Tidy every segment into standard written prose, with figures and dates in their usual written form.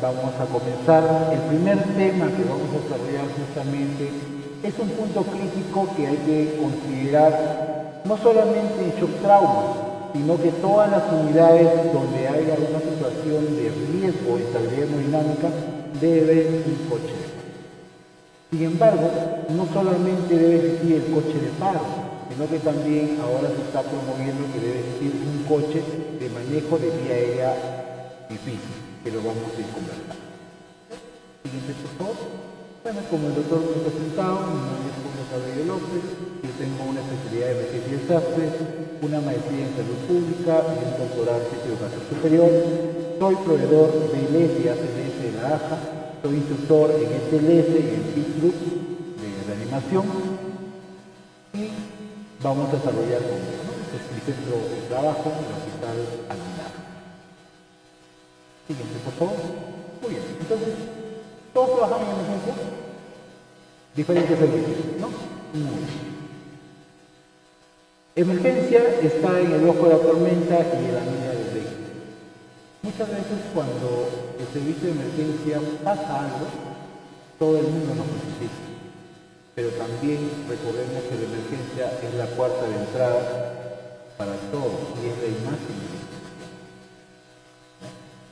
vamos a comenzar. El primer tema que vamos a desarrollar justamente es un punto crítico que hay que considerar no solamente en shock trauma, sino que todas las unidades donde haya alguna situación de riesgo de estabilidad hemodinámica deben un coche de paro. Sin embargo, no solamente debe existir el coche de paro, sino que también ahora se está promoviendo que debe existir un coche de manejo de vía aérea difícil, que lo vamos a ir conversando. Siguiente, por favor. Bueno, como el doctor me ha presentado, mi nombre es Julio Cabello López, yo tengo una especialidad de emergencia y desastres, una maestría en salud pública y un doctorado en ciencia de educación superior. Soy proveedor de ILS y ACLS de la AJA, soy instructor en SLS y en PIC Group de reanimación y vamos a desarrollar conmigo, ¿no? Este es mi centro de trabajo en el Hospital Alminar. Siguiente, por favor. Muy bien, entonces, ¿todos trabajamos en emergencia? Diferentes servicios, ¿no? Muy bien. Emergencia está en el ojo de la tormenta y en la línea del vehículo. Muchas veces cuando el servicio de emergencia pasa algo, todo el mundo nos necesita. Pero también recordemos que la emergencia es la puerta de entrada para todos y es la imagen de la institución.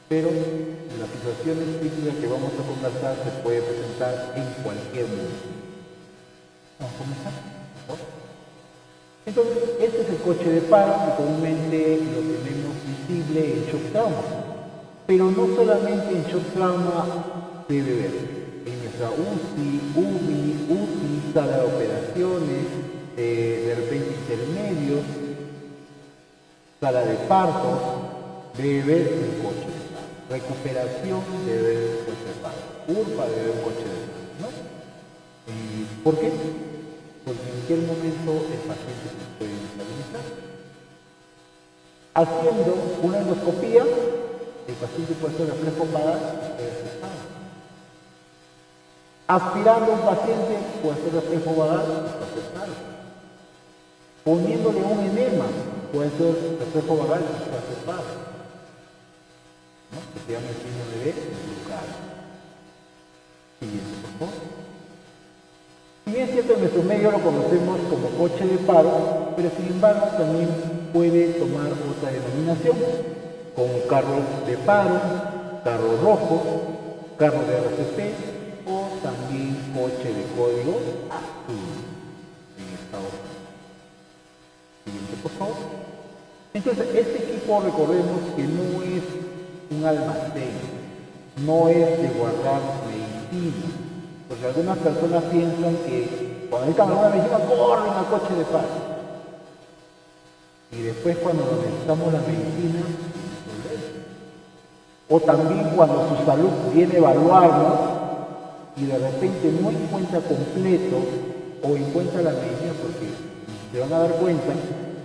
Pero las situaciones críticas que vamos a conversar se puede presentar en cualquier momento. Vamos a comenzar. Entonces, este es el coche de paro que comúnmente lo tenemos visible en shock trauma. Pero no solamente en shock trauma debe ver. En nuestra UCI, sala de operaciones, de repente intermedios, sala de partos, debe ver un coche de paro. Recuperación debe ver un coche de paro. URPA debe ver un coche de paro, ¿no? ¿Por qué? Porque en cualquier momento el paciente se puede estabilizar. Haciendo una endoscopía, el paciente puede hacer reflejo vagal y puede ser paro. Aspirando a un paciente puede hacer reflejo vagal y puede ser paro. Poniéndole un enema puede ser reflejo vagal y puede ser paro, ¿no? Que se llama el síndrome de Brugada. Siguiente, por favor. Si bien es cierto, en nuestro medio lo conocemos como coche de paro, pero sin embargo también puede tomar otra denominación, como carro de paro, carro rojo, carro de RCP o también coche de código azul en Estados Unidos. Siguiente, por favor. Entonces, este equipo, recordemos que no es un almacén, no es de guardar medicina. Porque algunas personas piensan que cuando necesitan alguna medicina corren al coche de paro. Y después cuando necesitamos la medicina, o también cuando su salud viene a evaluarnos y de repente no encuentra completo o encuentra la medicina, porque se van a dar cuenta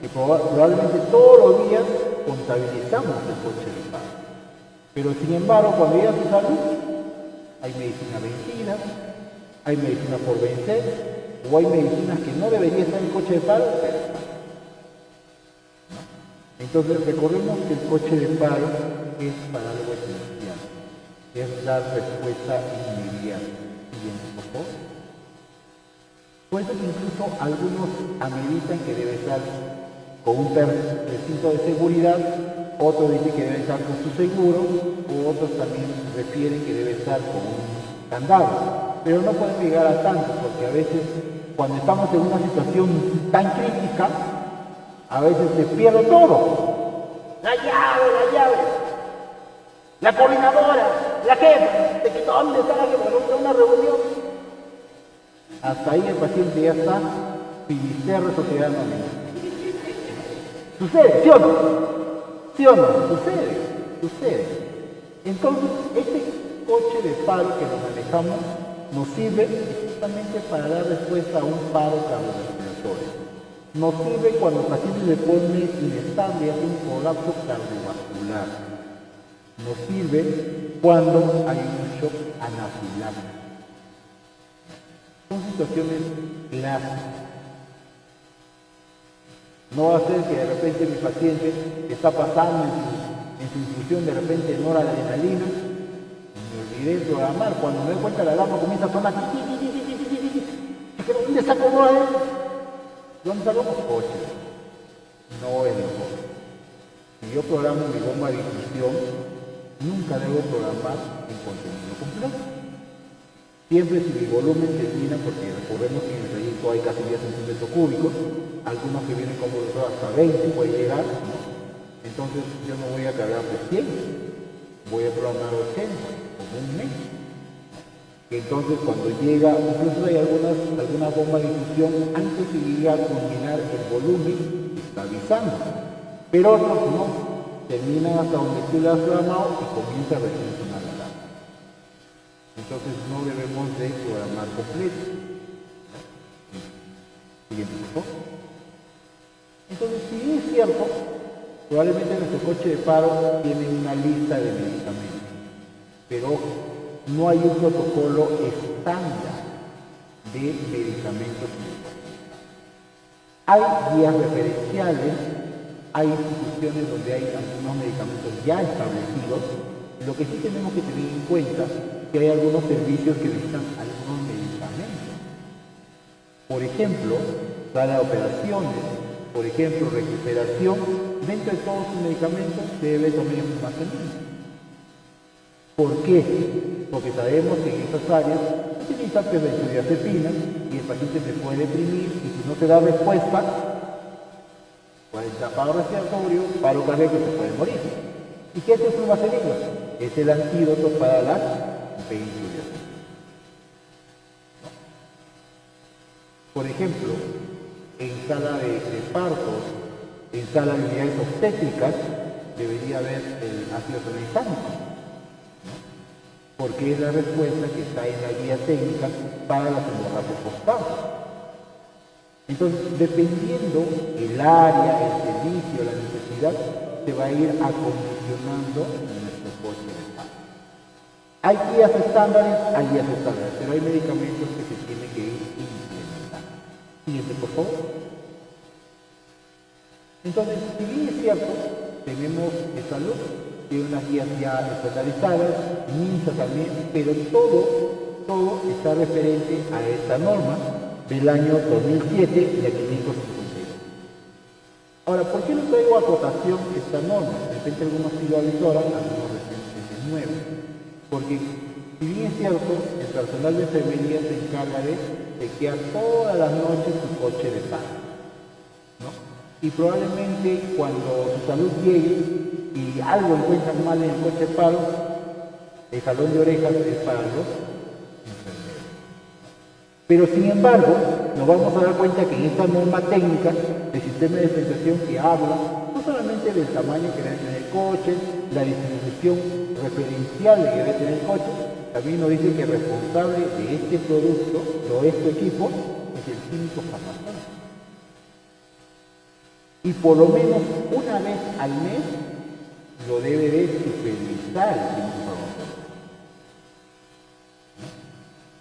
que probablemente todos los días contabilizamos el coche de paro. Pero sin embargo, cuando llega su salud, hay medicina vencida, hay medicina por vencer, o hay medicinas que no debería estar en el coche de paro, pero está. ¿No? Entonces, recordemos que el coche de paro es para algo esencial, es dar respuesta inmediata. Siguiente, por favor. Por eso que incluso algunos ameritan que debe estar con un recinto de seguridad, otros dicen que debe estar con su seguro, o otros también refieren que debe estar con un candado. Pero no podemos llegar a tanto, porque a veces cuando estamos en una situación tan crítica, a veces se pierde todo. La llave, la coordinadora, la jefa, te quitó dónde está la jefa, no está una reunión. Hasta ahí el paciente ya está finisterre socialmente. ¿Sucede? ¿Sí o no? ¿Sí o no? Sucede. Entonces, este coche de paro que lo manejamos nos sirve justamente para dar respuesta a un paro cardiorrespiratorio. Nos sirve cuando el paciente se pone inestable y hace un colapso cardiovascular. Nos sirve cuando hay un shock anafiláctico. Son situaciones clásicas. No va a ser que de repente mi paciente está pasando en su infusión de repente noradrenalina, seguiré programar. Cuando me doy cuenta la alarma comienza a sonar. ¿Pero dónde saco él? ¿Dónde saco? Coche. No es lo mejor. Si yo programo mi bomba de infusión, nunca debo programar en contenido completo. Siempre si mi volumen termina, porque recordemos que en el trayecto hay casi 10 centímetros cúbicos, algunos que vienen como hasta 20 puede llegar, ¿no? Entonces yo no voy a cargar de 100, voy a programar 80, como un mes. Entonces cuando llega, incluso hay algunas bombas de infusión, antes de llegar a culminar el volumen, está avisando. Pero otros no, terminan hasta donde tú le has programado y comienza a recién sonar la alarma. Entonces no debemos de programar completo. Siguiente, por favor. Entonces, si es cierto, probablemente nuestro coche de paro tiene una lista de medicamentos, pero no hay un protocolo estándar de medicamentos en el coche. Hay guías referenciales, hay instituciones donde hay algunos medicamentos ya establecidos. Lo que sí tenemos que tener en cuenta es que hay algunos servicios que necesitan algunos medicamentos. Por ejemplo, sala de operaciones, por ejemplo, recuperación, dentro de todos sus medicamentos debe tomar un mantenimiento. ¿Por qué? Porque sabemos que en esas áreas se utilizan benzodiazepinas y el paciente se puede deprimir y si no se da respuesta, puede entrar paro respiratorio, paro cardíaco y se puede morir. ¿Y qué es el flumazenil? Es el antídoto para las benzodiazepinas. Por ejemplo, en sala de partos, en sala de unidades obstétricas, debería haber el ácido tranexámico, ¿no? Porque es la respuesta que está en la guía técnica para las hemorragias postparto. Entonces, dependiendo el área, el servicio, la necesidad, se va a ir acondicionando nuestro coche de parto. Hay guías estándares, pero hay medicamentos que se tienen que ir implementando. Siguiente, por favor. Entonces, si bien es cierto, tenemos de salud, tiene unas guías ya estandarizadas, MINSA también, pero todo está referente a esta norma del año 2007 y a 552. Ahora, ¿por qué no traigo a cotación esta norma? De repente algunos sí lo avisoran, algunos recién es nuevo. Porque, si bien es cierto, el personal de enfermería se encarga de chequear todas las noches su coche de paro, ¿no? Y probablemente cuando su salud llegue y algo encuentran mal en el coche de paro, el jalón de orejas es para los enfermeros. Pero sin embargo, nos vamos a dar cuenta que en esta norma técnica del sistema de dispensación que habla no solamente del tamaño que debe tener el coche, la distribución referencial que debe tener el coche, también nos dice que el responsable de este producto o este equipo es el químico farmacéutico. Y por lo menos una vez al mes lo debe de supervisar el químico farmacéutico.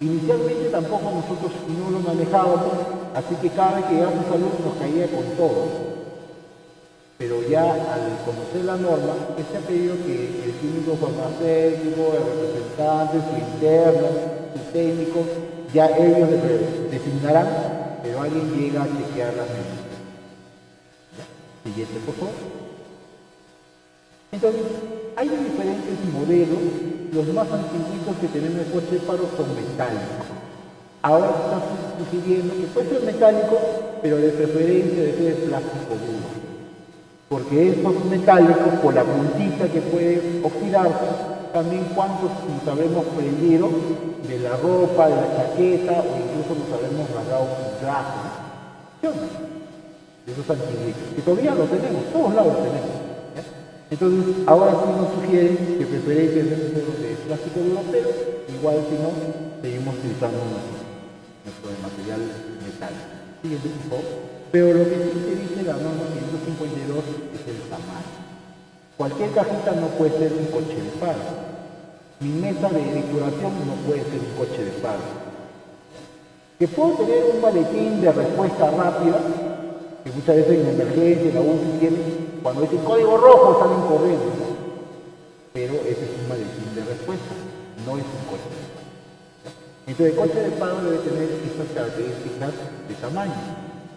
Inicialmente tampoco nosotros no lo manejábamos, así que cada vez que llegaba a salud nos caía con todo. Pero ya al conocer la norma, se ha pedido que el químico farmacéutico, el representante, su interno, su técnico, ya ellos designarán, pero alguien llega a chequear las medidas. Siguiente, por favor. Entonces, hay diferentes modelos. Los más antiguos que tenemos en el coche de paro son metálicos. Ahora se está sugiriendo que puede ser metálico, pero de preferencia debe ser de plástico duro. Porque estos metálicos, por la puntita que puede oxidarse, también cuántos nos habremos prendido de la ropa, de la chaqueta, o incluso nos habremos rasgado un brazo. ¿Sí o no? De esos antiguos. Que todavía lo tenemos, todos lados lo tenemos. Entonces, ahora sí nos sugieren que preferencia es de plástico duro, pero igual si no, seguimos utilizando nuestro material metálico. Siguiente, por favor. Pero lo que sí se dice la norma 552 es el tamaño. Cualquier cajita no puede ser un coche de paro. Mi mesa de decoración no puede ser un coche de paro. Que puedo tener un maletín de respuesta rápida, que muchas veces en emergencia, en la UCI tiene, cuando dice código rojo salen corriendo, ¿no? Pero ese es un maletín de respuesta. no es un coche de paro. Entonces el coche de paro debe tener estas características de tamaño,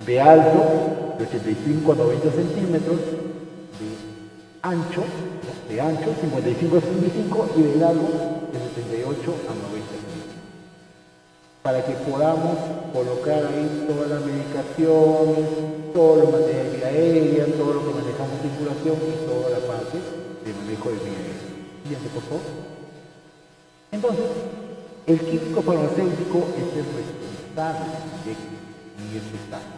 de alto de 85 a 90 centímetros, de ancho, 55 a 65 y de largo de 78 a 90 centímetros. Para que podamos colocar ahí toda la medicación, todo lo material de vía aérea, todo lo que manejamos circulación y toda la parte de manejo de vía aérea. Siguiente, por favor. Entonces, el químico farmacéutico es el responsable en este estado.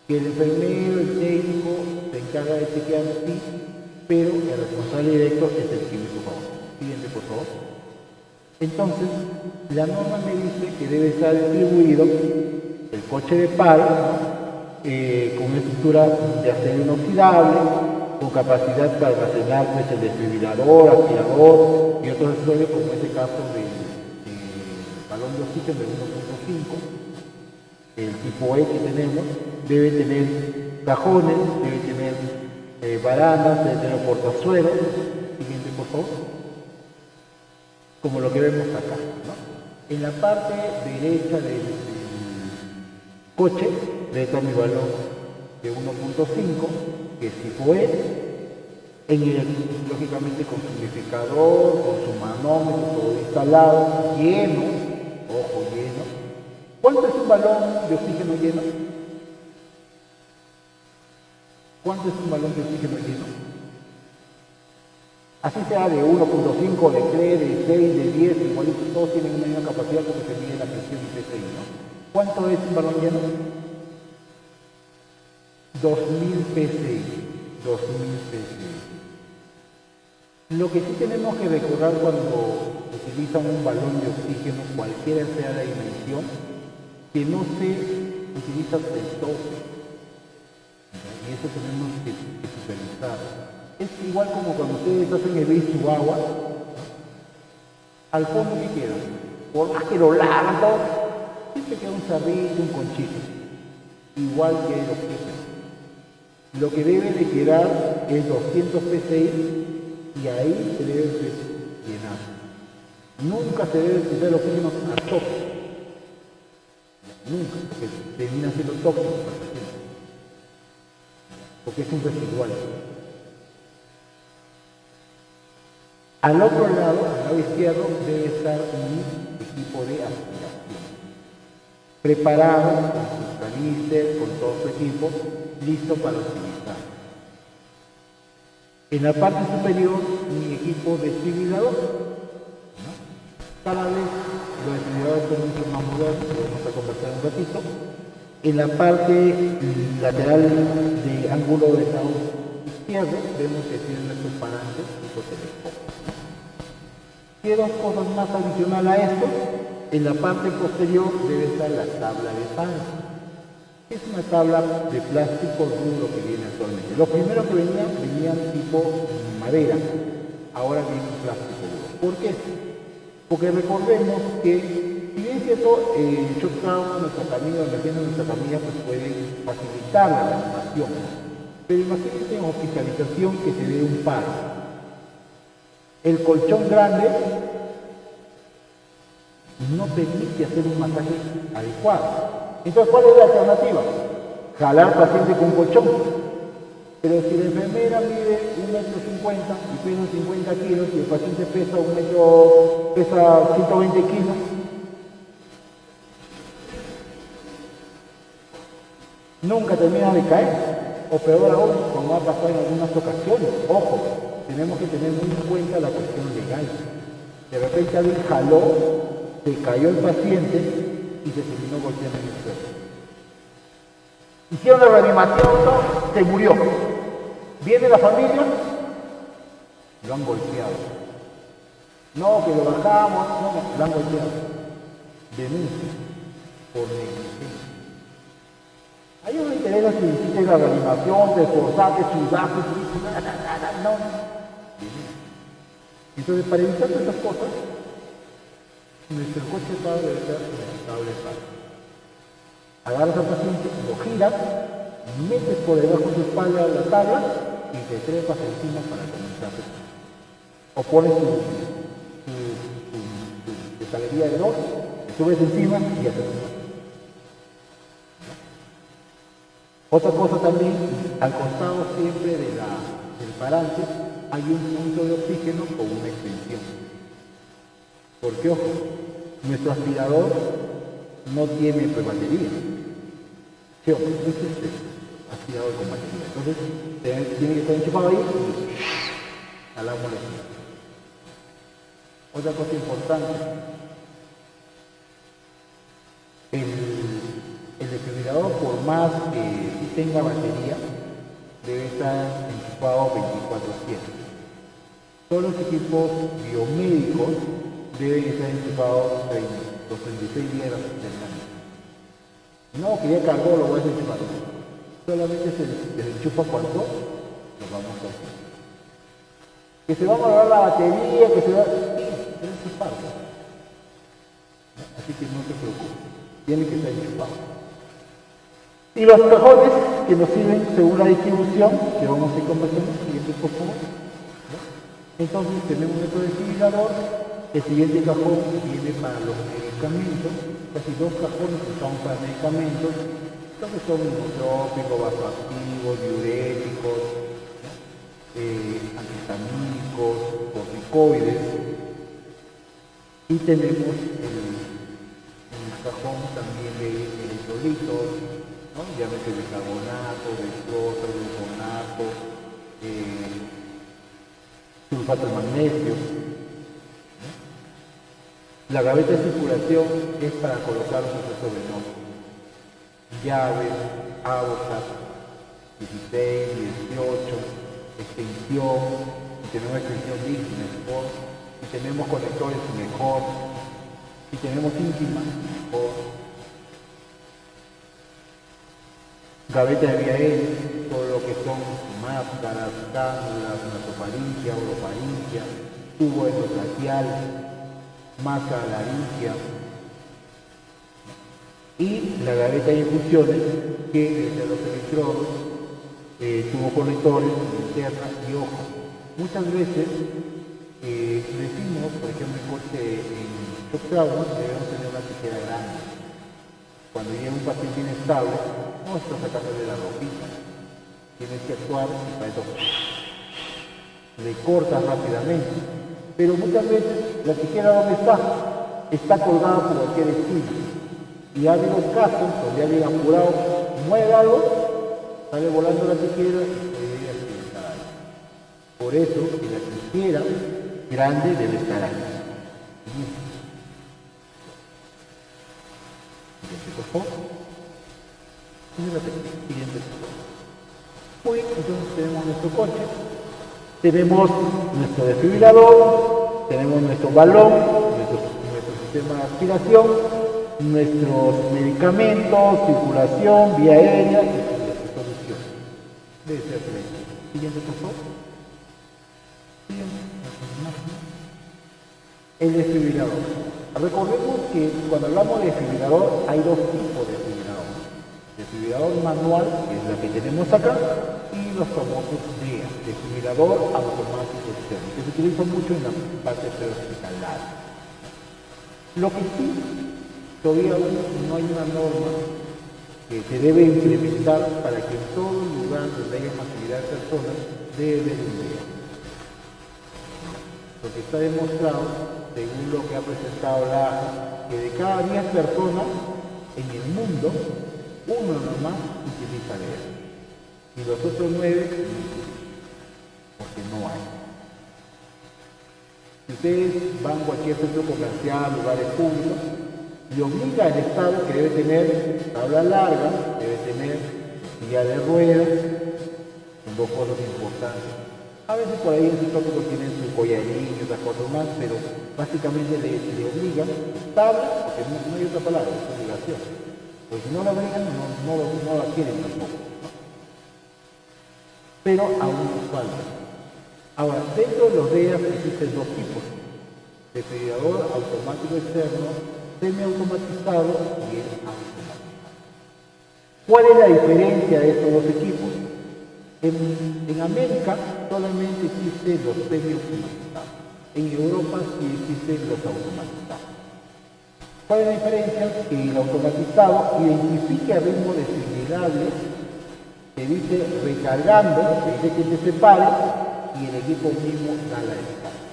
Que el enfermero, el técnico, se encarga de chequear sí, pero el responsable directo es el químico farmacéutico. Siguiente, por favor. Entonces, la norma me dice que debe estar distribuido el coche de paro, con una estructura de acero inoxidable, con capacidad para almacenar pues, el desfibrilador, aspirador y otros accesorios, como en este caso del balón de oxígeno de 1.5, el tipo E que tenemos, debe tener cajones, debe tener baranas, debe tener portazuelos. Siguiente, por favor. Como lo que vemos acá, ¿no? En la parte derecha del coche debe estar mi balón de 1.5, que es tipo E, lógicamente con su unificador, con su manómetro, todo instalado, lleno, ojo, lleno. ¿Cuánto es un balón de oxígeno lleno? ¿Cuánto es un balón de oxígeno lleno? Así sea de 1.5, de 3, de 6, de 10, igualito, todos tienen una misma capacidad porque se mide la presión y PSI, ¿no? ¿Cuánto es un balón lleno? 2000 PSI. 2000 PSI. Lo que sí tenemos que recordar cuando utilizan un balón de oxígeno, cualquiera sea la dimensión, que no se utiliza el tope. Y eso tenemos que supervisar. Es igual como cuando ustedes hacen hervir su agua, al fondo que queda, por más que lo lavan todo, siempre queda un sarrito, un conchito, igual que el oxígeno. Lo que debe de quedar es 200 PSI y ahí se debe llenar. Nunca se debe utilizar el oxígeno a tope, nunca, porque termina siendo tóxico para el paciente, porque es un residual. Al otro lado, al lado izquierdo, debe estar un equipo de aspiración, preparado con sus caníster, con todo su equipo, listo para utilizar. En la parte superior, mi equipo desfibrilador. ¿No? Cada vez los desfibriladores son mucho más modernos, lo vamos a conversar un ratito. En la parte lateral de ángulo de lado izquierdo, vemos que tiene nuestros parantes tipo telescopio. ¿Qué dos cosas más adicionales a esto? En la parte posterior debe estar la tabla de paro. Es una tabla de plástico duro que viene actualmente. Los primeros que venían tipo madera, ahora viene plástico duro. ¿Por qué? Porque recordemos que, si bien es cierto, el shock trauma, nuestra camilla, la emergencia de nuestra camilla, pues puede facilitar la reanimación. Pero imagínense en hospitalización que se dé un paro. El colchón grande no permite hacer un masaje adecuado. Entonces, ¿cuál es la alternativa? Jalar paciente con colchón. Pero si la enfermera mide 1,50 m y pesa 50 kilos y el paciente pesa 120 kilos, nunca termina de caer. O peor aún, como ha pasado en algunas ocasiones. Ojo, tenemos que tener muy en cuenta la cuestión legal. De repente alguien jaló, se cayó el paciente y se terminó golpeando en el suelo. Hicieron la reanimación, se murió. Viene la familia, lo han golpeado. No, que lo bajamos, no, lo han golpeado. Denuncia por negligencia. A ellos les interesa si hiciste la reanimación, te esforzaste, sudaste, no. Entonces, para evitar todas estas cosas, nuestro coche de paro debe ser ejecutable de paro. Agarras al paciente, lo giras, metes por debajo de su espalda la tabla y te trepas encima para comenzar. O pones tu salería de 2, le subes encima y ya se sube. Otra cosa también, al costado siempre del parante hay un punto de oxígeno con una extensión. Porque, ojo, nuestro aspirador no tiene batería. Sí, es aspirador con batería. Entonces, tiene que estar enchufado ahí y jalamos la extensión. Otra cosa importante, el desfibrilador, por más que sí tenga batería, debe estar enchufado 24/7. Todos los equipos biomédicos deben estar enchufados los 36 días del año. No, que ya cargó, lo voy a desenchufar. Solamente se desenchufa cuando lo vamos a hacer. Que se va a valorar la batería, que se va... Sí, es su parte. Así que no se preocupe. Tiene que estar enchufado. Y los cajones que nos sirven según la distribución, que vamos a ir conversando, siguiente por favor. Entonces tenemos nuestro desfibrilador, el siguiente cajón viene para los medicamentos, casi 2 cajones que son para medicamentos, entonces son inmunotrópicos, vasoactivos, diuréticos, antihistamínicos, corticoides, y tenemos en el cajón también de electrolitos, ¿no? Llámese bicarbonato, dextrosa, gluconato, sulfato de magnesio. ¿No? La gaveta de circulación es para colocar los procesos venosos. Llaves, aortas, 16, 18, extensión, si tenemos extensión DIC mejor, si tenemos conectores mejor, si tenemos íntimas mejor. Gaveta de vía aérea, todo lo que son máscaras, cánulas, nasofaringia, orofaringia, tubo endotraqueal, máscara laringia, y la gaveta de infusiones, que desde los electrodos, tubo conectores, linterna y ojo. Muchas veces decimos, por ejemplo, en coche en shock trauma, debemos tener una tijera grande. Cuando llega un paciente inestable, no está sacándole la ropita. Tienes que actuar y para eso le cortas rápidamente. Pero muchas veces la tijera, ¿dónde está? Está colgada por cualquier esquina. Y ha habido casos donde alguien apurado mueve algo, sale volando la tijera y puede accidentar algo. Por eso que la tijera grande debe estar ahí. Siguiente, por favor. Siguiente. Muy bien, entonces tenemos nuestro coche, tenemos nuestro desfibrilador, tenemos nuestro balón, nuestro sistema de aspiración, nuestros medicamentos, circulación, vía aérea y solución. Debe ser correcto. Siguiente, por favor. El desfibrilador. Recordemos que cuando hablamos de desfibrilador hay 2 tipos de desfibrilador. Desfibrilador manual, que es la que tenemos acá, y los famosos DEA, desfibrilador automático externo, que se utiliza mucho en la parte prehospitalaria. Lo que sí, todavía no hay una norma que se debe implementar para que en todo lugar donde haya masividad de personas debe haber un DEA. Porque está demostrado, según lo que ha presentado la AJA, que de cada 10 personas en el mundo, uno nomás utiliza DEA. Y los otros 9 porque no hay. Si ustedes van a cualquier centro comercial, lugares públicos, le obliga al Estado que debe tener tabla larga, debe tener silla de ruedas, son 2 cosas importantes. A veces por ahí en su tópico tienen su collarín y otras cosas más, pero básicamente le obligan tabla, porque no hay otra palabra, es obligación. Pues si no la obligan, no la quieren tampoco, ¿no? Pero aún nos falta. Ahora, dentro de los DEA existen 2 tipos: desfibrilador automático externo, semiautomatizado y el automatizado. ¿Cuál es la diferencia de estos 2 equipos? En América solamente existen los semiautomatizados. En Europa sí existen los automatizados. ¿Cuál es la diferencia? Que el automatizado identifica ritmo desfibrilable, te dice recargando, te dice que te separe y el equipo mismo da la descarga.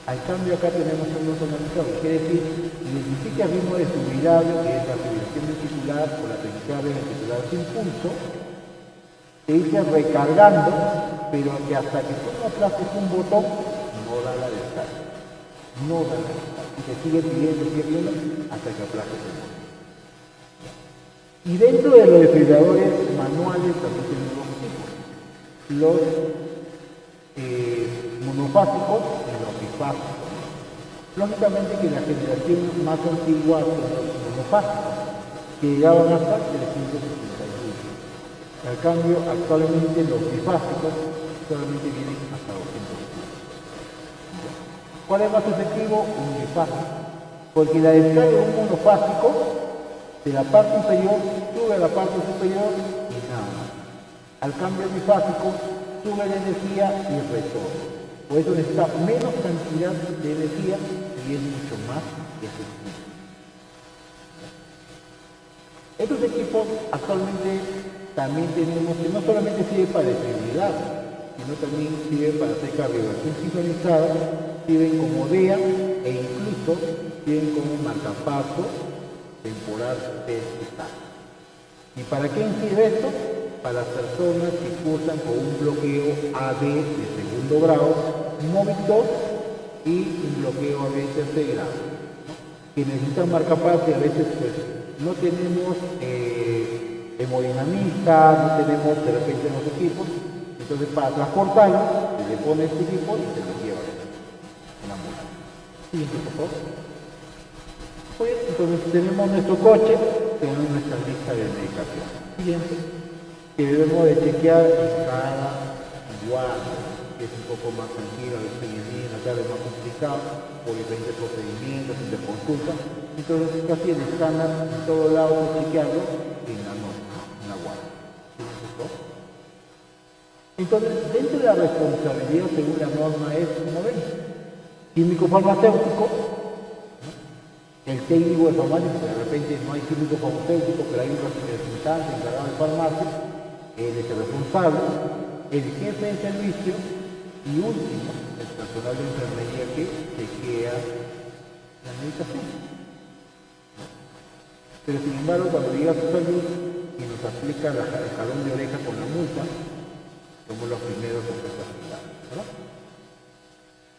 Al cambio acá tenemos un automatizado, quiere decir, identifica ritmo desfibrilable, que es la fibrilación ventricular o la taquicardia ventricular sin pulso, te dice recargando, pero que hasta que tú no aplaces un botón, no da la descarga. No da la descarga. Y te sigue pidiendo hasta que aplaces el botón. Y dentro de los desfibriladores manuales también tenemos dos tipos. Los monofásicos y los bifásicos. Lógicamente que la generación más antigua son los monofásicos, que llegaban hasta 361. Al cambio, actualmente los bifásicos solamente vienen hasta 200. ¿Cuál es más efectivo? Un bifásico. Porque la descarga de un monofásico de la parte inferior sube a la parte superior y nada más. Al cambio bifásico sube la energía y retorna. Por eso necesita menos cantidad de energía y es mucho más efectivo. Estos equipos actualmente también tenemos que no solamente sirve para desfibrilar, sino también sirve para hacer cardiografía sincronizada, sirven como DEA e incluso sirven como marcapaso temporal testificado. ¿Y para qué sirve esto? Para las personas que cursan con un bloqueo AD de segundo grado, MOVIC 2 y un bloqueo AB de tercer grado, ¿no? Que necesitan marcapaso y a veces pues no tenemos hemodinamista, no tenemos de repente los equipos, entonces para transportarlo se le pone este equipo y se lo lleva en la ambulancia. Siguiente, por favor. Pues, entonces tenemos nuestro coche, tenemos nuestra lista de medicación. Siguiente, que debemos de chequear en cada guardia, que es un poco más tranquilo, a veces en la tarde es más complicado, por diferentes procedimientos, interconsultas. Entonces casi el estándar en todos lados de chequearlo en la noche, en la guardia. Entonces, dentro de la responsabilidad según la norma es, como ven, químico farmacéutico, el técnico de farmacia, porque de repente no hay químico farmacéutico, pero hay un representante encargado de farmacia, él es el responsable, el jefe de servicio y último, el personal de enfermería que chequea la medicación. Pero sin embargo, cuando llega a su salud y nos aplica el jalón de oreja con la multa, somos los primeros en empezar, ¿verdad?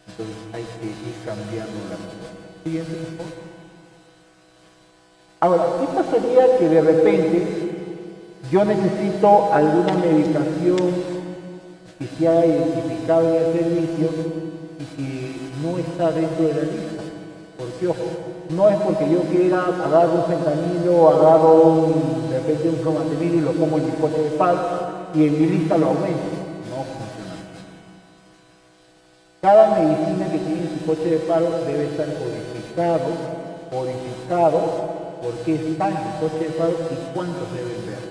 Entonces hay que ir cambiando la cosa. Siguiente, por favor. Ahora, ¿qué pasaría que de repente yo necesito alguna medicación que se haya identificado en el servicio y que no está dentro de la lista? Porque, ojo, no es porque yo quiera agarrar un fentanilo, agarro de repente un cromatemil y lo pongo en mi coche de paro y en mi lista lo aumento. No funciona así. Cada medicina que tiene en su coche de paro debe estar codificado por qué está en el coche de paro y cuántos deben ver.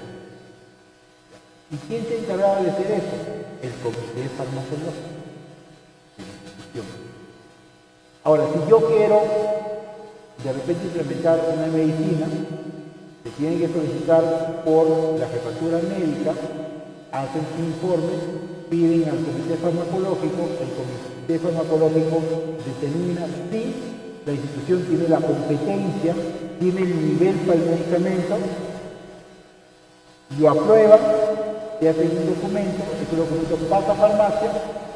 ¿Y quién se encargaba de hacer eso? El comité farmacológico. Ahora, si yo quiero de repente implementar una medicina, se tiene que solicitar por la jefatura médica, hacen su informe, piden al comité farmacológico, el comité farmacológico determina si la institución tiene la competencia, tiene el nivel para el medicamento, lo aprueba, se hace un documento, ese documento pasa a farmacia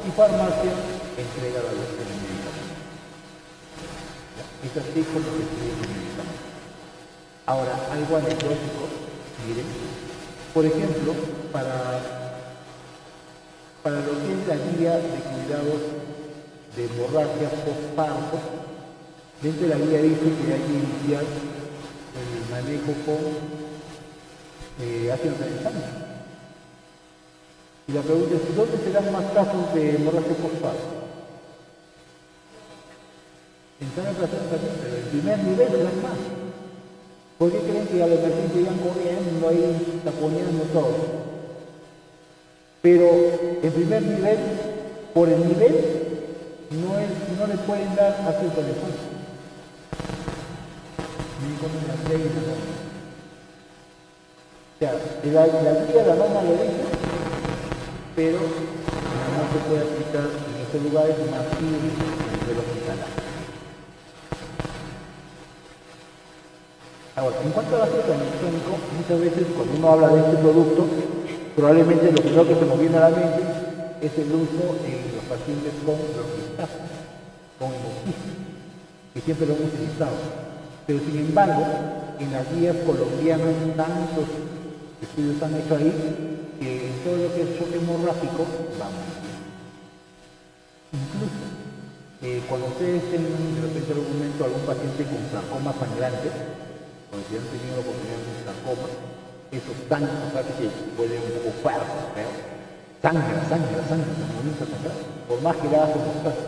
y farmacia entrega la versión del medicamento. Es así como se escribe el medicamento. Ahora, algo anecdótico, miren, por ejemplo, para lo que es la guía de cuidados de hemorragias postparto, dentro de la guía dice que hay que iniciar el manejo con ácido tranexámico. Y la pregunta es, ¿dónde se dan más casos de hemorragia postparto? En sana operación también, pero en primer nivel se dan más. ¿Por qué creen que a la emergencia iban corriendo ahí, taponeando todo? Pero en primer nivel, por el nivel, no le pueden dar a su teléfono. Ni con una ley de la norma. O sea, la guía, la norma lo dice, pero no se puede aplicar en estos lugares más de los hospitalarios. Ahora, en cuanto a ácido tranexónico, muchas veces cuando uno habla de este producto, probablemente lo primero que se nos viene a la mente es el uso en los pacientes con bronquiolitis, con hemorragia, que siempre lo hemos utilizado. Pero sin embargo, en las guías colombianas tantos estudios han hecho ahí que en todo lo que es choque hemorrágico va muy bien. Incluso cuando ustedes tengan de repente algún momento algún paciente con sarcoma sangrante, cuando si han tenido la oportunidad de un sarcoma, esos tantos que pueden un poco fuerte, ¿no? Sangra, como comienza a sangrar, por más que le hagas un caso.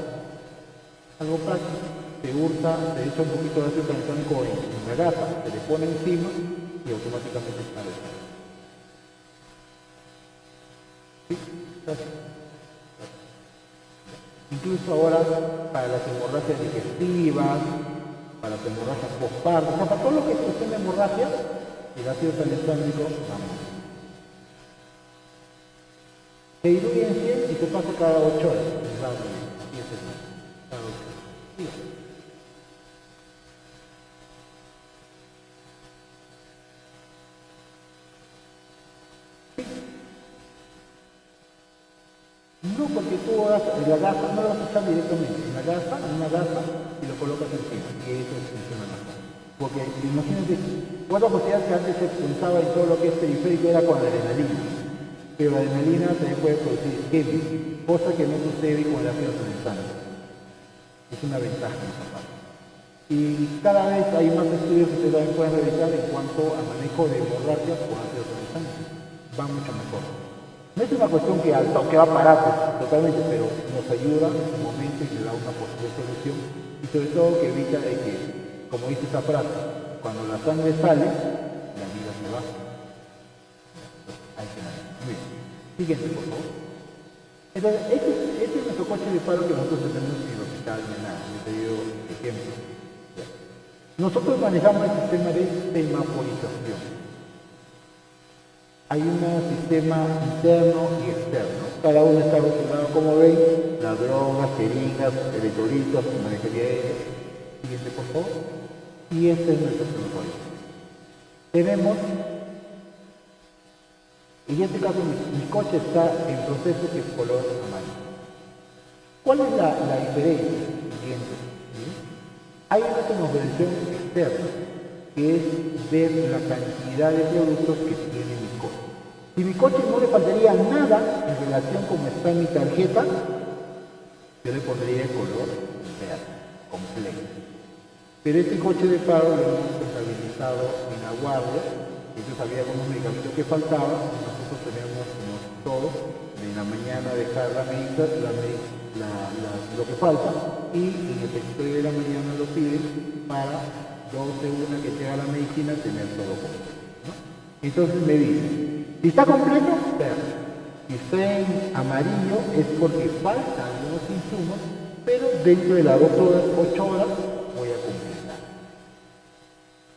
Algo práctico, se hurta, se echa un poquito de ácido tranexónico en la gasa, se le pone encima y automáticamente está descargado. ¿Sí? Gracias. Incluso ahora para las hemorragias digestivas, para las hemorragias postparto, o sea, para todo lo que es cuestión de hemorragia, el ácido tranexónico vamos. Se diluye en 100 y se pasa cada 8 horas. Cada 8 horas. Sí. No, porque tú hagas la gasa, no lo vas a echar directamente en la gasa, en una gasa, y lo colocas encima, y eso funciona mejor. Porque imagínate, otra posibilidad que antes se pensaba en todo lo que es periférico era con la adrenalina, pero la adrenalina también puede producir isquemia, cosa que no sucede con el ácido tranexónico. Es una ventaja en esa parte. Y cada vez hay más estudios que ustedes también pueden realizar en cuanto a manejo de hemorragias con ácido tranexónico. Va mucho mejor. No es una cuestión que al toque va a parar totalmente, pero nos ayuda en su momento y le da una posible solución. Y sobre todo que evita de que, como dice esta frase, cuando la sangre sale, la vida se va. Hay que manejar. Muy bien. Siguiente, por favor. Entonces, este es nuestro coche de paro que nosotros tenemos en el hospital de nada. Les he dio ejemplo. Nosotros manejamos el sistema de semaforización. Hay un sistema interno y externo. Cada uno está relacionado, como ven, las drogas, jeringas, electrolitos, manejaría de ellos. Siguiente, por favor. Y este es nuestro semaforización. Tenemos, en este caso, mi coche está en proceso que es color amarillo. ¿Cuál es la diferencia? Siguiente. Hay una semaforización externa, que es ver la cantidad de productos que tiene mi coche. Si mi coche no le faltaría nada en relación con está mi tarjeta, yo le pondría el color verde, completo. Pero este coche de paro lo hemos contabilizado en la guardia, entonces había algunos medicamentos que faltaban, y nosotros tenemos, como todos, en la mañana dejar lo que falta, y en el territorio de la mañana lo piden para 12:01 que llega la medicina, tener todo completo, ¿no? Entonces me dicen, si está completo, verde. Si está en amarillo es porque faltan algunos insumos, pero dentro de las 8 horas voy a completar.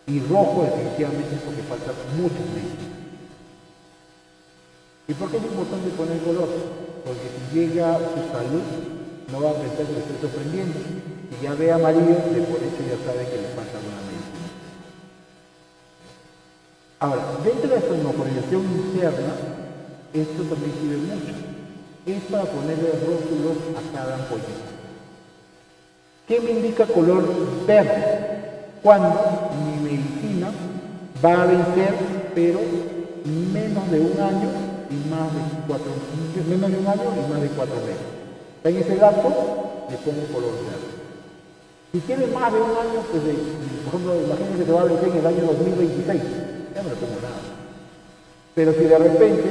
Y rojo definitivamente es porque faltan muchos medicinas. ¿Y por qué es importante poner color? Porque si llega su salud, no va a pensar que le estoy sorprendiendo. Si ya ve amarillo, por eso ya sabe que le falta alguna medicina. Ahora, dentro de la semaforización interna, esto también sirve mucho. Es para ponerle rótulos a cada ampollita. ¿Qué me indica color verde? Cuando mi medicina va a vencer, pero menos de un año y más de 4 meses. En ese lapso le pongo color verde. Si tiene más de un año, pues por ejemplo, imagínense que te va a vencer en el año 2026, ya no le pongo nada. Pero si de repente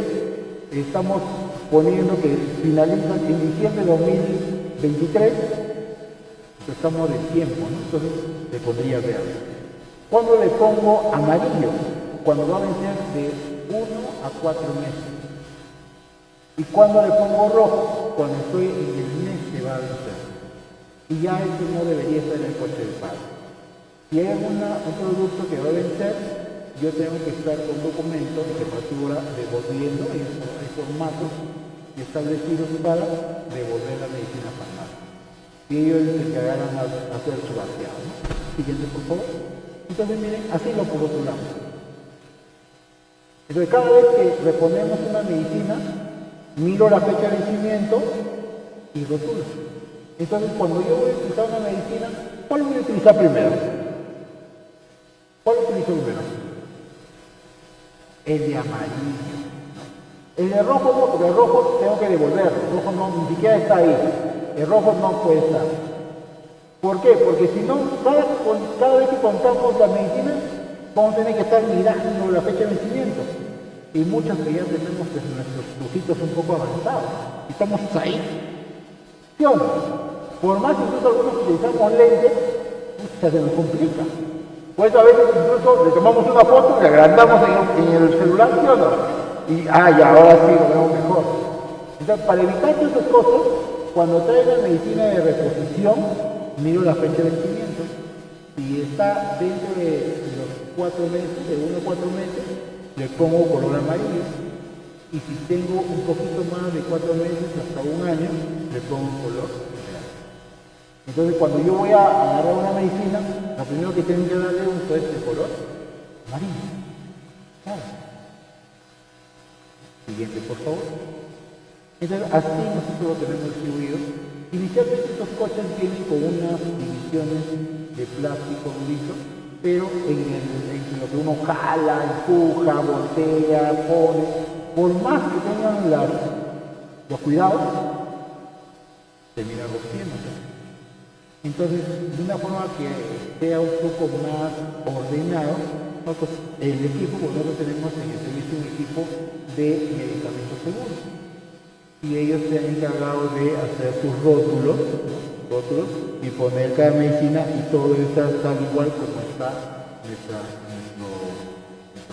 estamos poniendo que finaliza en diciembre de 2023, pues estamos de tiempo, ¿no? Entonces le pondría verde. ¿Cuándo le pongo amarillo? Cuando va a vencer de 1 a 4 meses. ¿Y cuándo le pongo rojo? Cuando estoy en el mes que va a vencer. y ya eso no debería estar en el coche del padre. Si hay un producto que va a vencer, yo tengo que estar con documentos de jefatura devolviendo en formatos establecidos para devolver la medicina a farmacia. Y ellos se encargarán a hacer su vaciado, ¿no? Siguiente, por favor. Entonces, miren, así lo rotulamos. Entonces, cada vez que reponemos una medicina, miro la fecha de vencimiento y rotulo. Entonces, cuando yo voy a utilizar una medicina, ¿cuál voy a utilizar primero? ¿Cuál utilizo primero? El de amarillo. El de rojo no, porque el rojo tengo que devolverlo. El rojo no, ni siquiera está ahí. El rojo no puede estar. ¿Por qué? Porque si no, cada vez que compramos la medicina, vamos a tener que estar mirando la fecha de vencimiento. Y muchos que ya tenemos pues, nuestros ojitos un poco avanzados. Y estamos ahí. ¿Sí o no? Por más que incluso algunos utilizamos lentes, se nos complica. Pues a veces incluso le tomamos una foto y la agrandamos en el celular, ¿sí o no? Y, ya, ahora sí lo veo mejor. Entonces, para evitar todas esas cosas, cuando traigo medicina de reposición, miro la fecha de vencimiento. Si está dentro de los 4 meses, de 1 a 4 meses, le pongo color amarillo. Y si tengo un poquito más de 4 meses, hasta un año, le pongo color verde. Entonces, cuando yo voy a agarrar una medicina, lo primero que tengo que darle un es de color amarillo. Claro. Siguiente, por favor. Entonces, así nosotros lo tenemos distribuido. Inicialmente estos coches vienen con unas divisiones de plástico liso, pero en lo que uno jala, empuja, voltea, pone, por más que tengan los cuidados, termina rompiéndose. Entonces, de una forma que sea un poco más ordenado, nosotros, el equipo, nosotros tenemos en el servicio un equipo de medicamentos seguros. Y ellos se han encargado de hacer sus rótulos y poner cada medicina y todo está tal igual como está nuestro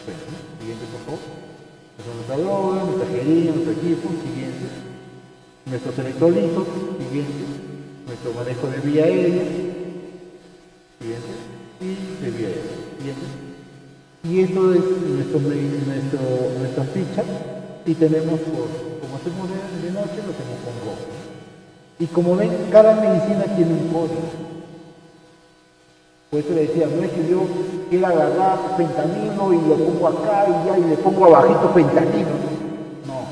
peso. Siguiente, por favor. Nuestra droga, nuestra jeringa, nuestro equipo. Siguiente. Nuestros electrolitos. Siguiente. Nuestro manejo de vía aérea. Siguiente. Y de vía aérea. Siguiente. Y esto es nuestra ficha. Y tenemos, como hacemos de noche, lo hacemos con rojo. Y como ven, cada medicina tiene un código. Por eso le decía, no es que yo quiera agarrar fentanilo y lo pongo acá y le pongo abajito fentanilo. No.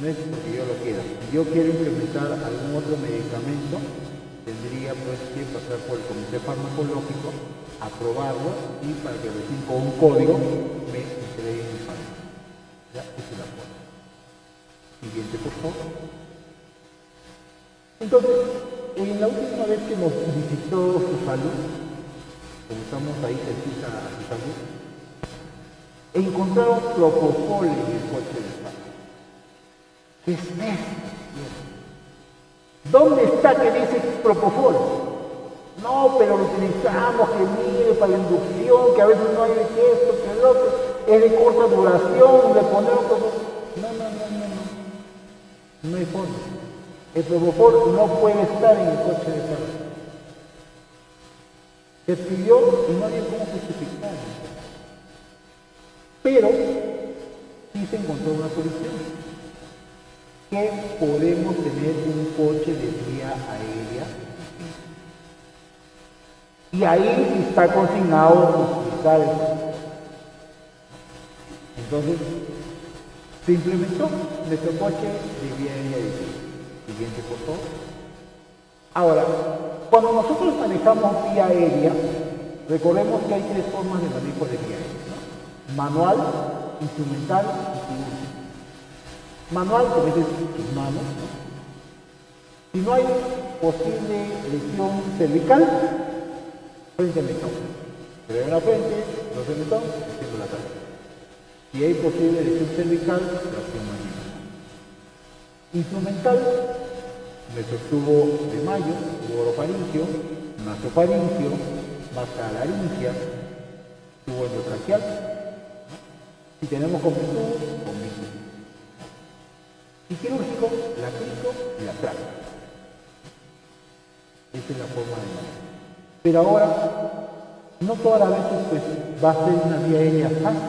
No es porque yo lo quiera. Si yo quiero implementar algún otro medicamento, tendría pues que pasar por el comité farmacológico, aprobarlo y para que recién con un código me entreguen el fármaco. Ya, esa es la forma. Siguiente, por favor. Entonces, en la última vez que nos visitó su salud, como estamos ahí cerquita a su salud, encontraron propofol en el coche del padre. ¿Qué es esto? ¿Dónde está que dice propofol? No, pero lo utilizamos, que mire, para la inducción, que a veces no hay esto, que el otro, es de corta duración, le ponemos propofol. No hay forma. El propofol no puede estar en el coche de padre. Se pidió y no había cómo justificar. Pero sí se encontró una solución. Que podemos tener un coche de vía aérea. Y ahí está consignado utilizar eso. Entonces, se implementó nuestro coche de vía aérea. Siguiente, por favor. Ahora, cuando nosotros manejamos vía aérea, recordemos que hay 3 formas de manejo de vía aérea, ¿no? Manual, instrumental y quirúrgico. Manual, que es tus manos, ¿no? Si no hay posible lesión cervical, frente al mentón. Pero en la frente, los del mentón, haciendo la cara. Si hay posible lesión cervical, la opción manual. Instrumental, nuestro tubo de mayo, tubo orofaringio, nasofaringio, máscara laringia, tubo endotraqueal. Si tenemos con mi tubo, con mi tubo. Y quirúrgico, la crico y la tráquea. Esa es la forma de manejar. Pero ahora, no todas las veces pues, va a ser una vía aérea fácil.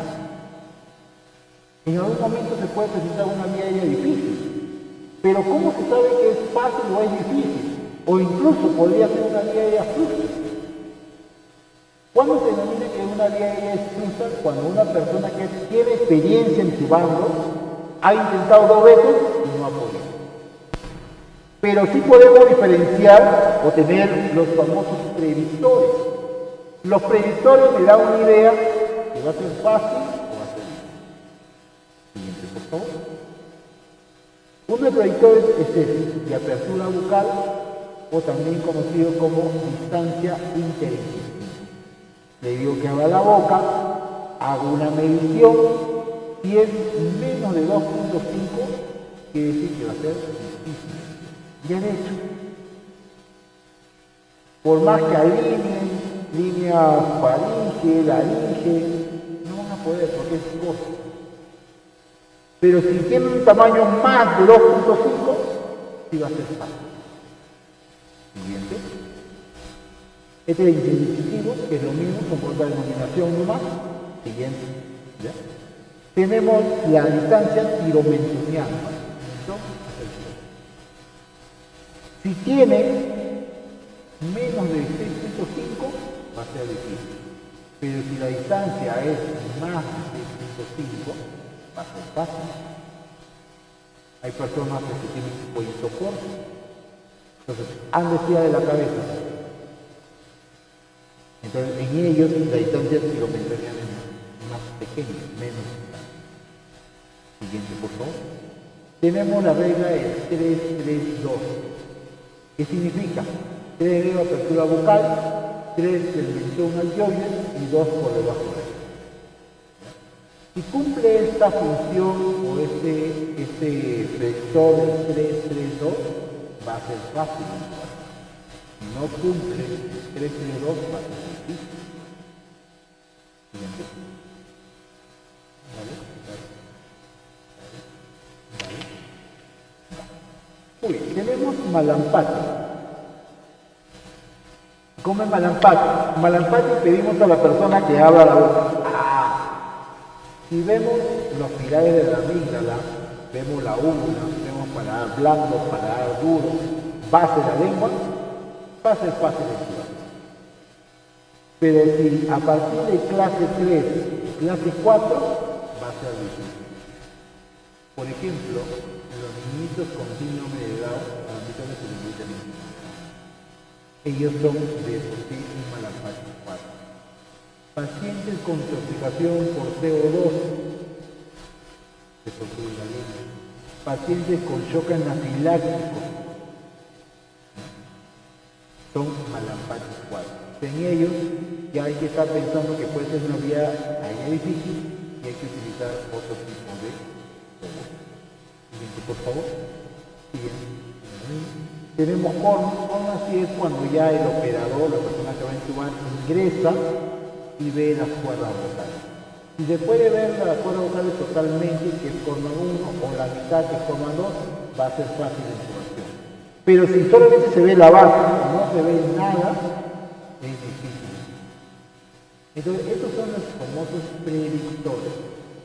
En algún momento se puede presentar una vía aérea difícil. Pero ¿cómo se sabe que es fácil o es difícil? O incluso podría ser una vía aérea frustrada. ¿Cuándo se denomina que una vía aérea es frustrada? Cuando una persona que tiene experiencia en su bando ha intentado 2 veces y no ha podido. Pero sí podemos diferenciar o tener los famosos predictores. Los predictores le dan una idea si va a ser fácil o va a ser difícil. Siguiente, por favor. Uno de los predictores es el de apertura bucal o también conocido como distancia interintestinal. Le digo que abra la boca, hago una medición, si es menos de 2.5, quiere decir que va a ser difícil. Ya de hecho, por más que alineen líneas faringe, laringe, no van a poder porque es corto. Pero si tiene un tamaño más de 2.5, sí va a ser fácil. Siguiente. Este es el incisivo, que es lo mismo, con otra denominación nomás. Siguiente. ¿Ya? Tenemos la distancia tiromentoniana. Si tiene menos de 6.5, va a ser difícil. Pero si la distancia es más de 6.5, va a ser fácil. Hay personas que tienen un cuellito corto. Entonces, han desviado de la cabeza. Entonces, en ellos la distancia tiromentoniana es más pequeña, menos. Siguiente, por favor. Tenemos la regla del 3-3-2. ¿Qué significa? 3 de apertura bucal, 3 del mentón al yoyo y 2 por debajo de él. Si cumple esta función o este predictor del 3-3-2, va a ser fácil. Si no cumple el 3-3-2, va a ser difícil. Siguiente. Muy bien, tenemos malampate. ¿Cómo es malampate? Malampate pedimos a la persona que abra la boca. Si vemos los pilares de la amígdala, vemos la úvula, vemos paladar blando, paladar duro, base de la lengua, va a ser fácil de estudiar. Pero si a partir de clase 3, clase 4, va a ser difícil. Por ejemplo, los niñitos con síndrome de Down, a mí también se les dice ellos son de por sí un malampate 4. Pacientes con intoxicación por CO2, se tortura la lengua. Pacientes con shock anafiláctico, son malampates 4. En ellos ya hay que estar pensando que puede ser una vía aérea difícil y hay que utilizar otro tipo de seguro. Siguiente, por favor. Siguiente. Tenemos corno así es cuando ya el operador, la persona que va a intubar, ingresa y ve las cuerdas vocales. Si se puede ver las cuerdas vocales totalmente, que es corno 1, o la mitad, que es corno 2, va a ser fácil la intubación. Pero si solamente se ve la base o no se ve nada, es difícil. Entonces, estos son los famosos predictores,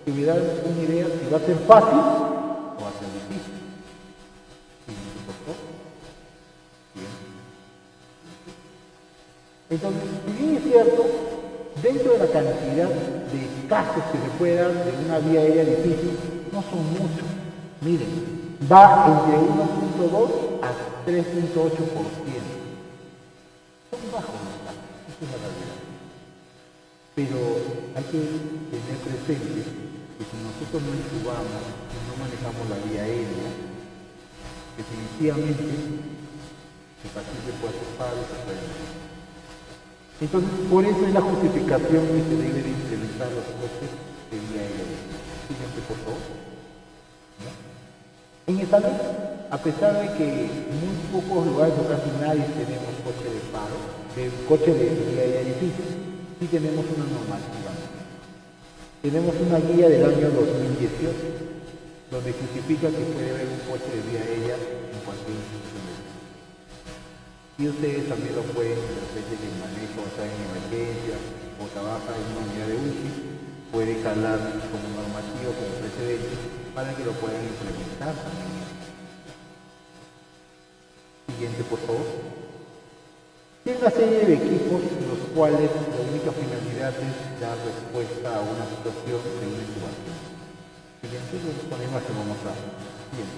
que me dan una idea si va a ser fácil o va a ser difícil. Entonces, si bien es cierto, dentro de la cantidad de casos que se puede dar de una vía aérea difícil, no son muchos. Miren, va entre 1.2 a 3.8%. Son bajos los casos, esa es la realidad. Pero hay que tener presente que si nosotros no intubamos y no manejamos la vía aérea, definitivamente el paciente puede ser paro y se puede morir. Entonces, por eso es la justificación que se debe de implementar los costes de vía aérea. Siguiente, por favor. ¿Ya? En Estados, a pesar de que en muy pocos lugares o casi nadie tenemos coche de paro, coche de vía aérea difícil, sí tenemos una normativa. Tenemos una guía del año 2018, donde justifica que puede haber un coche de vía aérea en cualquier institución. Y ustedes también lo pueden, de repente que manejo, o está en emergencia o trabaja en una unidad de UCI, puede jalar como normativo, como precedente, para que lo puedan implementar también. Siguiente, por favor. Tiene una serie de equipos los cuales la única finalidad es dar respuesta a una situación de una incubación. Siguiente, los ponemos que vamos a. Siguiente,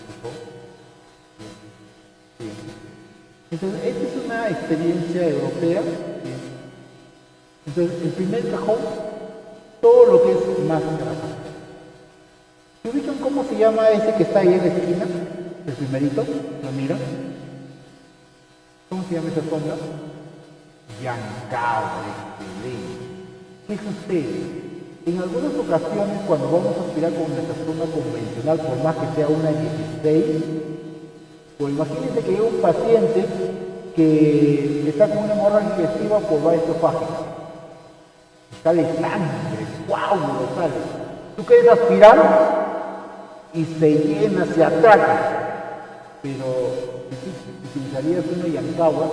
por favor. Siguiente. Entonces, esta es una experiencia europea. Entonces, el primer cajón, todo lo que es máscara. ¿Se ubican cómo se llama ese que está ahí en la esquina? El primerito, ¿lo miran? ¿Cómo se llama esa sonda? Yancao, excelente. ¿Qué sucede? En algunas ocasiones, cuando vamos a aspirar con nuestra sonda convencional, por más que sea una 16, pues imagínense que hay un paciente que está con una hemorragia digestiva por vía esofágica. Sale sangre, ¡guau! Lo sale. Tú quieres aspirar y se llena, se atraca. Pero si utilizarías una Yancagua,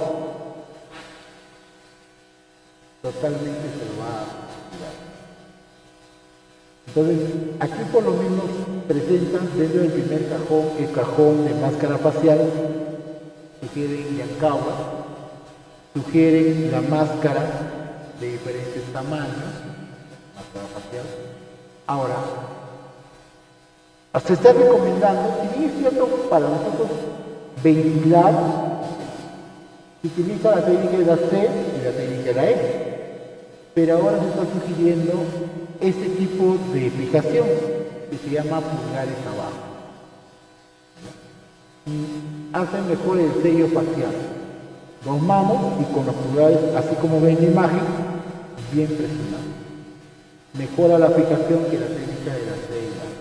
totalmente se lo va a tirar. Entonces, aquí por lo menos presentan dentro del primer cajón, el cajón de máscara facial, sugieren Yancagua, sugieren la máscara de diferentes tamaños, máscara facial. Ahora, se está recomendando, si bien es cierto, para nosotros ventilar, se utiliza la técnica de la C y la técnica de la E, pero ahora se está sugiriendo este tipo de fijación que se llama pulgares abajo. Y hacen mejor el sello facial. Los mamos y con los pulgares, así como ven la imagen, bien presionados. Mejora la fijación que la técnica de la C y la E.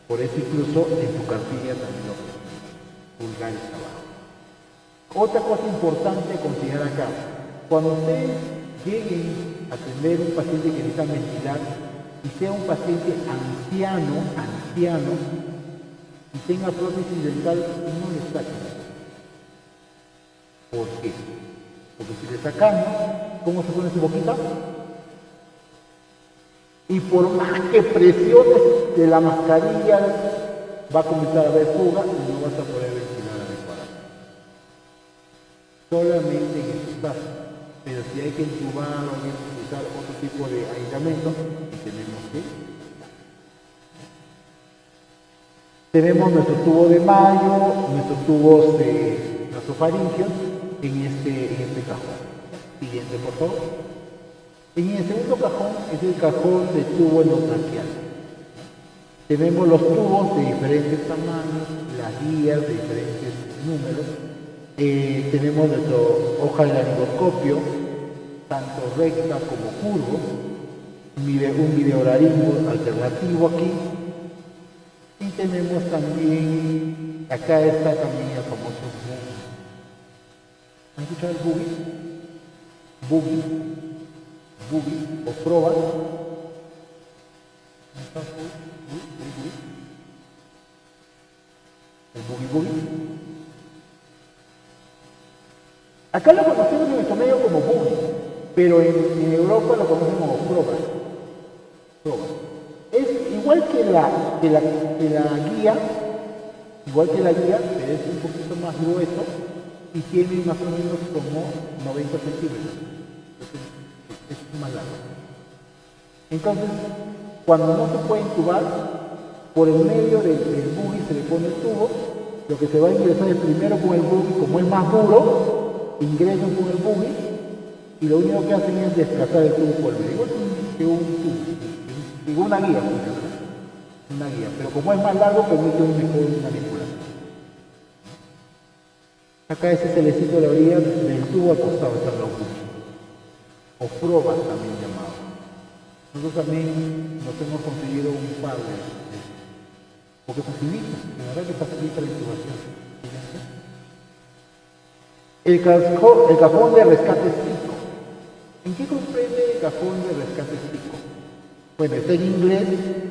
Por eso incluso en tu cartilla también lo pulgares abajo. Otra cosa importante a considerar acá, cuando ustedes lleguen a atender un paciente que necesita ventilar y sea un paciente anciano y tenga prótesis dental, no le saquen. ¿Por qué? Porque si le sacamos, ¿cómo se pone su boquita? Y por más que presiones de la mascarilla, va a comenzar a haber fuga y no vas a poder ventilar adecuadamente. Solamente en estos casos. Pero si hay que intubar o hay que utilizar otro tipo de aislamiento, tenemos que. Tenemos nuestro tubo de mayo, nuestros tubos nasofaringios en este cajón. Siguiente, por favor. En el segundo cajón es el cajón de tubo endotranquial. Tenemos los tubos de diferentes tamaños, las guías de diferentes números. Tenemos nuestra hoja de laringoscopio, tanto recta como curvo, un videolaringo alternativo aquí. Y tenemos también, acá está también el famoso boogie. ¿Han escuchado el boogie? Boogie o proba. El boogie. Acá lo conocemos en nuestro medio como boogie, pero en Europa lo conocen como proba. Es igual que la guía, pero es un poquito más grueso y tiene más o menos como 90 centímetros. Es más largo. Entonces, cuando no se puede intubar, por el medio del boogie se le pone el tubo, lo que se va a ingresar es primero con el boogie, como es más duro, ingresan con el boogie y lo único que hacen es desplazar el tubo por el medio. Igual que un tubo, digo una guía, pero como es más largo, permite un mejor manipulación. Acá ese celecito de la orilla del tubo al costado están los boogies, o probas también llamados. Nosotros también nos hemos conseguido un par de porque facilita, la verdad que facilita la intubación. El cajón de rescate psico. ¿En qué comprende el cajón de rescate psico? Bueno, está en inglés,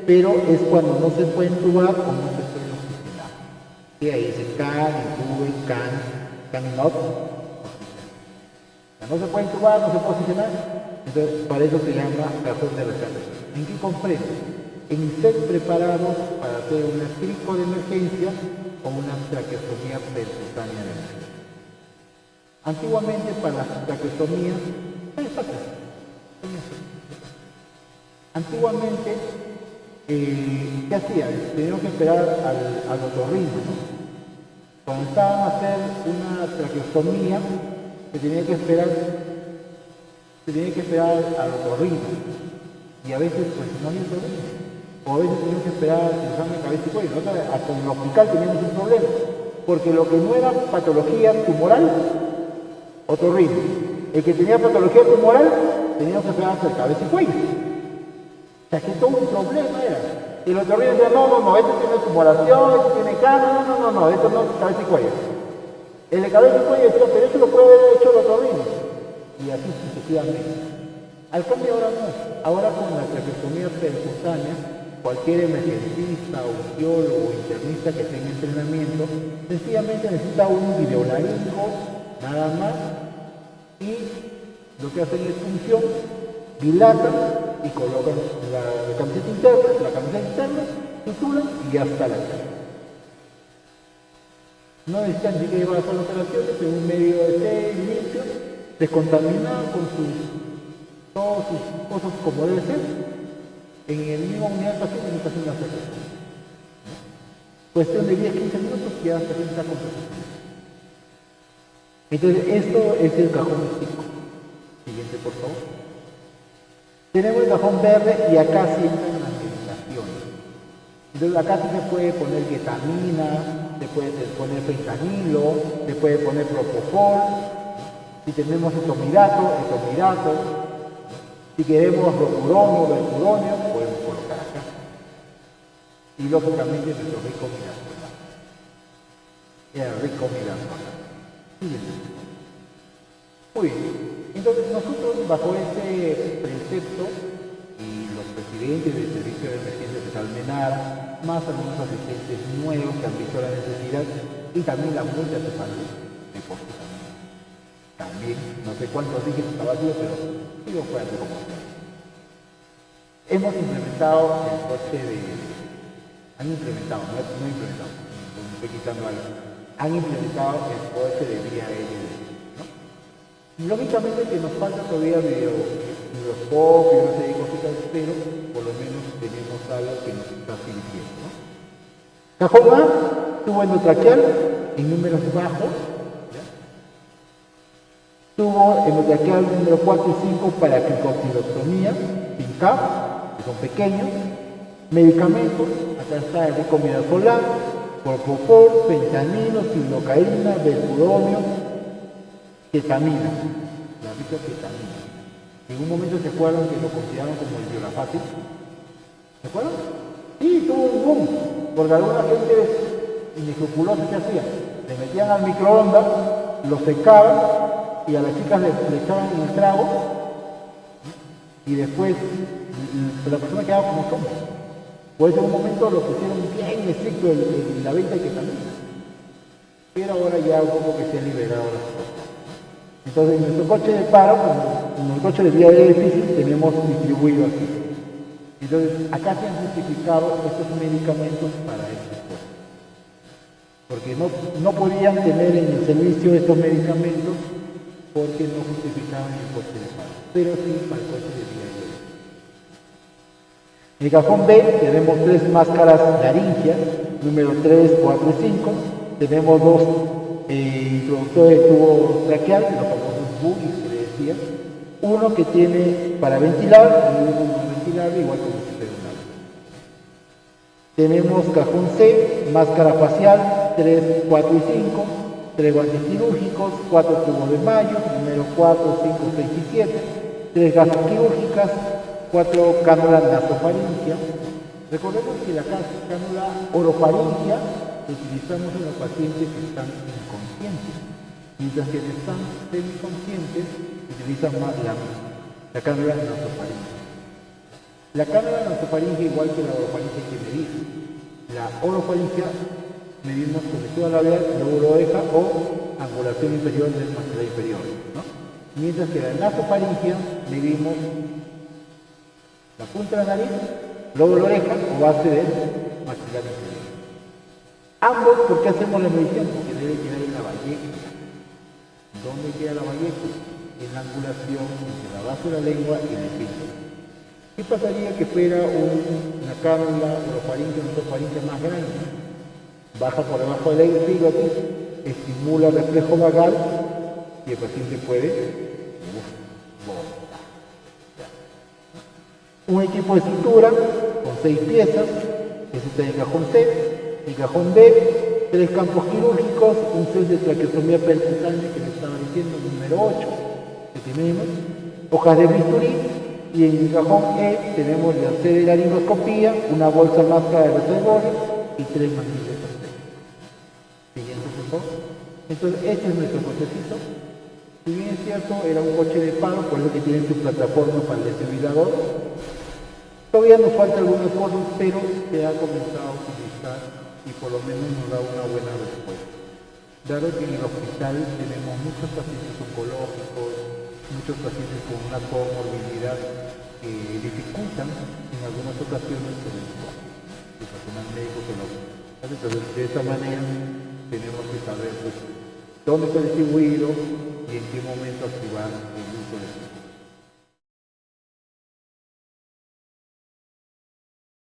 pero es cuando no se puede intubar o no se puede oxigenar. Y ahí se CAN, intuben, CAN, cannot. No se puede intubar, no se puede oxigenar. Entonces, para eso se llama cajón de rescate. ¿En qué comprende? En ser preparados para hacer una crico de emergencia o una traqueostomía percutánea de emergencia. Antiguamente, para las traqueostomías, antiguamente, ¿qué hacían? Tenían que esperar al otorrino, ¿no? Cuando estaban a hacer una traqueostomía, se tenía que esperar al otorrino. Y a veces, pues, no había otorrino. O a veces teníamos que esperar el examen de cabeza y cuello. Nosotros hasta en el hospital teníamos un problema. Porque lo que no era patología tumoral, otorrino. El que tenía patología tumoral, teníamos que esperar hasta el cabeza y cuello. O sea, que todo un problema era. Y el otorrino decía, no, este tiene tumoración, este tiene cáncer, no, esto no, cabeza y cuello. El de cabeza y cuello decía, pero eso lo puede haber hecho el otorrino. Y así sucesivamente. Al cambio ahora no. Ahora con la traqueostomía percutánea, cualquier emergencista, urgiólogo o internista que tenga entrenamiento, sencillamente necesita un videolaringo, nada más, y lo que hacen es punción, dilatan y colocan la camiseta interna, suturan y ya está la cara. No necesitan ni que llevar a hacer operaciones en un medio limpio, descontaminado con todas sus cosas como debe ser. En el mismo unidad del paciente necesita hacer una operación. Cuestión de 10-15 minutos y ya se está completamente. Entonces, esto es el cajón 5. Siguiente, por favor. Tenemos el cajón verde y acá sí entran las medicaciones. Entonces, acá sí se puede poner ketamina, se puede poner fentanilo, se puede poner propofol. Si tenemos etomirato. Si queremos rocuronio, mercuronio, podemos colocar acá. Y lógicamente nuestro rico midazolam. El rico midazolam. Muy bien. Entonces nosotros bajo este precepto y los presidentes del servicio de emergencia de Almenara, más algunos asistentes nuevos que han visto la necesidad y también la multicefalía de postos también, no sé cuántos dígitos estaba vacío, pero digo fue algo como hemos implementado el coche de... Han implementado, no estoy quitando algo. Han implementado el coche de vía aérea, ¿no? Lógicamente que nos falta todavía microscopio y una serie de cositas, pero por lo menos tenemos algo que nos está sirviendo, ¿no? Cajón A, tubo endotraqueal en números bajos, tubo endotraqueal número 4 y 5 para cricotilotomía, sin CAP, que son pequeños, medicamentos, acá está el ricomidazolam, propofol, fentanilo, silocaína, mercuronio, ketamina, la rica ketamina. En un momento se acuerdan que lo consideraron como el violafácil, ¿se acuerdan? Sí, tuvo un boom, porque alguna gente inescrupulosa que hacía, le metían al microondas, lo secaban y a las chicas le echaban en el trago y después la persona quedaba como zombie. Por eso en un momento lo pusieron bien estricto en la venta de ketamina. Pero ahora ya un poco que se han liberado las cosas. Entonces en nuestro coche de paro, como en el coche de vía aérea difícil, tenemos distribuido aquí. Entonces acá se han justificado estos medicamentos para este coche. Porque no podían tener en el servicio estos medicamentos porque no justificaban el coche de paro. Pero sí para el coche de vía aérea. En el cajón B tenemos 3 máscaras laringias, número 3, 4 y 5. Tenemos 2 introductores de tubo traqueal, los famosos buggies que le decía. Uno que tiene para ventilar y uno no ventilable, igual como si fuera un auto. Tenemos cajón C, máscara facial, 3, 4 y 5. 3 guantes quirúrgicos, 4 tubos de mayo, número 4, 5, 6 y 7. 3 gasas quirúrgicas, 4 cánulas nasofaringia. Recordemos que la cánula orofaringia la utilizamos en los pacientes que están inconscientes, mientras que están semiconscientes utilizan más la cánula nasofaringia. La cánula nasofaringia, igual que la orofaringia, hay que medir. La orofaringia medimos con lectura labial, lóbulo oreja o angulación inferior del maxilar inferior, ¿no? Mientras que en la nasofaringea medimos la punta de la nariz, luego la oreja o base del maxilar inferior. Ambos, ¿por qué hacemos la medición? Porque debe quedar en la vallécula. ¿Dónde queda la vallécula? En la angulación entre la base de la lengua y el esfínter. ¿Qué pasaría que fuera una cánula orofaringe o nasofaringe más grande? Baja por debajo de la epiglottis, estimula el reflejo vagal y el paciente puede vomitar. Un equipo de sutura con 6 piezas, ese está en el cajón C, el cajón B, 3 campos quirúrgicos, un set de traqueotomía percutánea que les estaba diciendo, número 8, que tenemos, hojas de bisturí, y en el cajón E tenemos la sede de laringoscopía, una bolsa máscara de reservorio y 3 manillas. Siguiente, por favor. Entonces, este es nuestro cochecito. Si bien es cierto, era un coche de pago, por eso que tiene su plataforma para el desfibrilador. Todavía nos falta algunas cosas, pero se ha comenzado a utilizar y por lo menos nos da una buena respuesta. Dado que en el hospital tenemos muchos pacientes oncológicos, muchos pacientes con una comorbilidad que dificultan en algunas ocasiones el personal médico que lo hace. Entonces, de esa manera tenemos que saber pues, dónde está distribuido y en qué momento activar el uso de